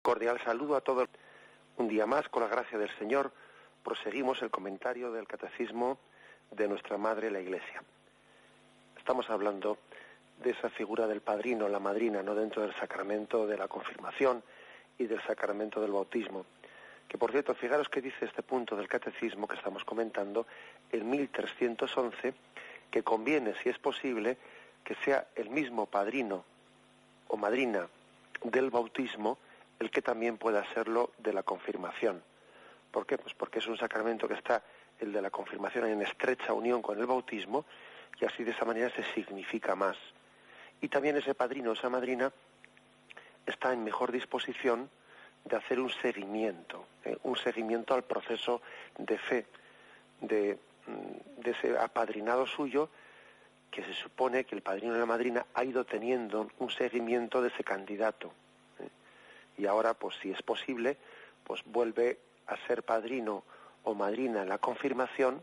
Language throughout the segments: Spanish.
Cordial saludo a todos. Un día más, con la gracia del Señor, proseguimos el comentario del Catecismo de nuestra Madre la Iglesia. Estamos hablando de esa figura del padrino, la madrina, no dentro del sacramento de la confirmación y del sacramento del bautismo. Que por cierto, fijaros que dice este punto del Catecismo que estamos comentando, el 1311, que conviene, si es posible, que sea el mismo padrino o madrina del bautismo el que también pueda serlo de la confirmación. ¿Por qué? Pues porque es un sacramento que está, el de la confirmación, en estrecha unión con el bautismo, y así de esa manera se significa más. Y también ese padrino o esa madrina está en mejor disposición de hacer un seguimiento al proceso de fe, de ese apadrinado suyo, que se supone que el padrino o la madrina ha ido teniendo un seguimiento de ese candidato. Y ahora, pues si es posible, pues vuelve a ser padrino o madrina en la confirmación,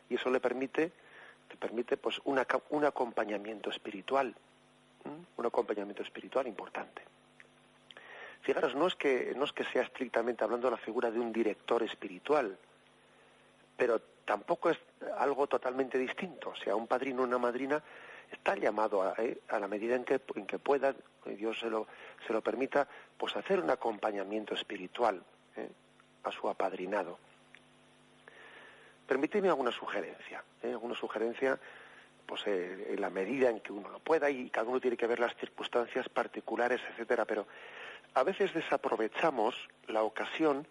y eso te permite pues un acompañamiento espiritual, un acompañamiento espiritual importante. Fijaros, no es que sea estrictamente hablando de la figura de un director espiritual, pero tampoco es algo totalmente distinto. O sea, un padrino o una madrina está llamado a la medida en que pueda, Dios se lo permita, pues hacer un acompañamiento espiritual a su apadrinado. Permíteme alguna sugerencia, pues en la medida en que uno lo pueda, y cada uno tiene que ver las circunstancias particulares, etcétera, pero a veces desaprovechamos la ocasión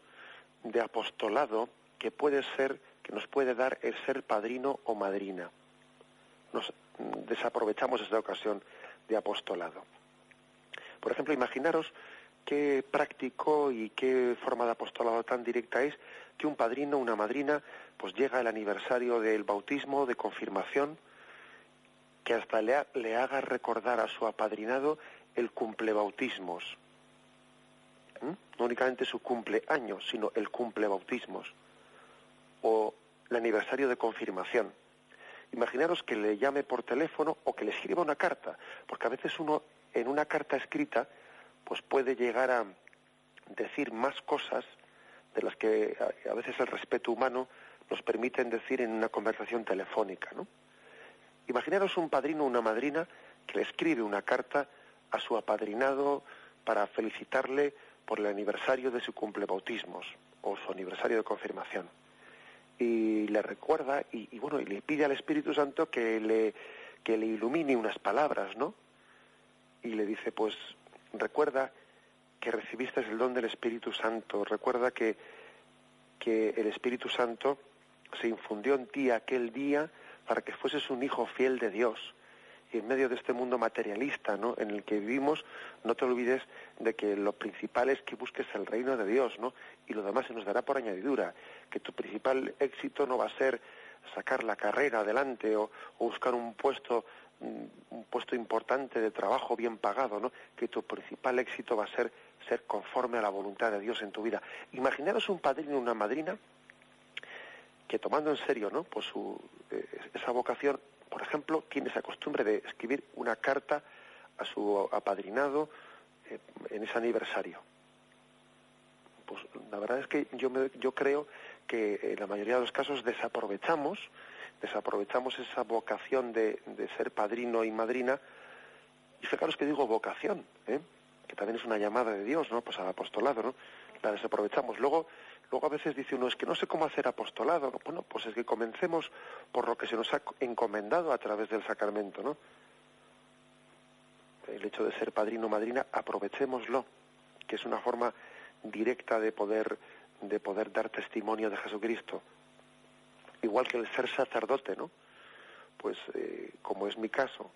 de apostolado que nos puede dar el ser padrino o madrina. Desaprovechamos esta ocasión de apostolado. Por ejemplo, imaginaros qué práctico y qué forma de apostolado tan directa es que un padrino o una madrina pues llega el aniversario del bautismo, de confirmación, que hasta le haga recordar a su apadrinado el cumpleBautismos. No únicamente su cumpleaños, sino el cumpleBautismos. O el aniversario de confirmación. Imaginaros que le llame por teléfono o que le escriba una carta, porque a veces uno en una carta escrita pues puede llegar a decir más cosas de las que a veces el respeto humano nos permiten decir en una conversación telefónica, ¿no? Imaginaros un padrino o una madrina que le escribe una carta a su apadrinado para felicitarle por el aniversario de su cumpleBautismos o su aniversario de confirmación. Y le recuerda y le pide al Espíritu Santo que le ilumine unas palabras, ¿no? Y le dice, pues recuerda que recibiste el don del Espíritu Santo, recuerda que el Espíritu Santo se infundió en ti aquel día para que fueses un hijo fiel de Dios. Y en medio de este mundo materialista, ¿no?, en el que vivimos, no te olvides de que lo principal es que busques el reino de Dios, ¿no? Y lo demás se nos dará por añadidura. Que tu principal éxito no va a ser sacar la carrera adelante o buscar un puesto importante de trabajo bien pagado, ¿no? Que tu principal éxito va a ser conforme a la voluntad de Dios en tu vida. Imaginaros un padrino y una madrina que, tomando en serio, ¿no?, pues esa vocación, por ejemplo, tiene esa costumbre de escribir una carta a su apadrinado en ese aniversario. Pues la verdad es que yo creo que en la mayoría de los casos desaprovechamos esa vocación de ser padrino y madrina. Y fijaros que digo vocación, que también es una llamada de Dios, ¿no?, pues al apostolado, ¿no? La desaprovechamos. Luego a veces dice uno, es que no sé cómo hacer apostolado. Bueno, pues es que comencemos por lo que se nos ha encomendado a través del sacramento, ¿no? El hecho de ser padrino o madrina, aprovechémoslo, que es una forma directa de poder dar testimonio de Jesucristo. Igual que el ser sacerdote, ¿no? Pues como es mi caso,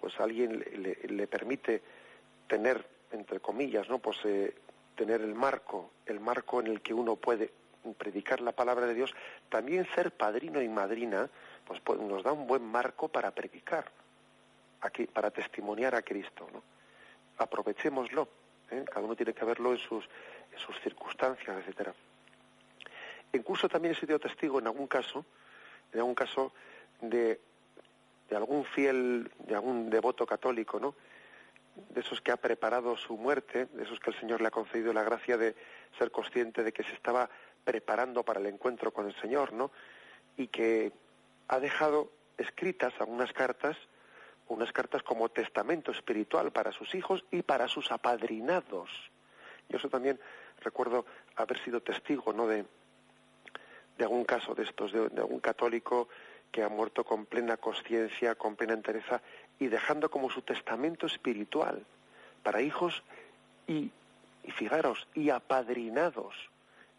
pues alguien le permite tener, entre comillas, ¿no?, pues tener el marco en el que uno puede predicar la palabra de Dios. También ser padrino y madrina pues nos da un buen marco para predicar, para testimoniar a Cristo, ¿no? Aprovechémoslo, cada uno tiene que verlo en sus circunstancias, etcétera. Incluso también he sido testigo en algún caso de algún fiel, de algún devoto católico, ¿no?, de esos que ha preparado su muerte, de esos que el Señor le ha concedido la gracia de ser consciente de que se estaba preparando para el encuentro con el Señor, ¿no? Y que ha dejado escritas algunas cartas, unas cartas como testamento espiritual para sus hijos y para sus apadrinados. Yo eso también recuerdo haber sido testigo, ¿no?, de algún caso de estos, de algún católico que ha muerto con plena conciencia, con plena entereza, y dejando como su testamento espiritual para hijos y fijaros, y apadrinados,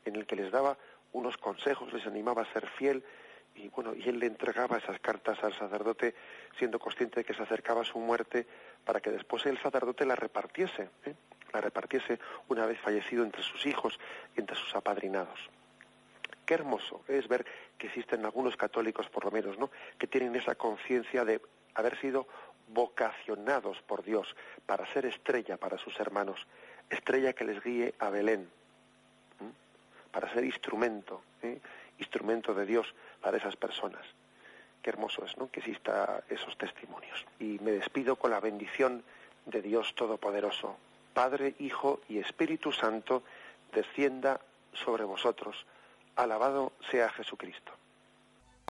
en el que les daba unos consejos, les animaba a ser fiel, y bueno, y él le entregaba esas cartas al sacerdote, siendo consciente de que se acercaba su muerte, para que después el sacerdote la repartiese una vez fallecido entre sus hijos y entre sus apadrinados. Qué hermoso es ver que existen algunos católicos, por lo menos, ¿no?, que tienen esa conciencia de haber sido vocacionados por Dios para ser estrella para sus hermanos, estrella que les guíe a Belén, para ser instrumento de Dios para esas personas. Qué hermoso es, ¿no?, que exista esos testimonios. Y me despido con la bendición de Dios Todopoderoso. Padre, Hijo y Espíritu Santo, descienda sobre vosotros. Alabado sea Jesucristo.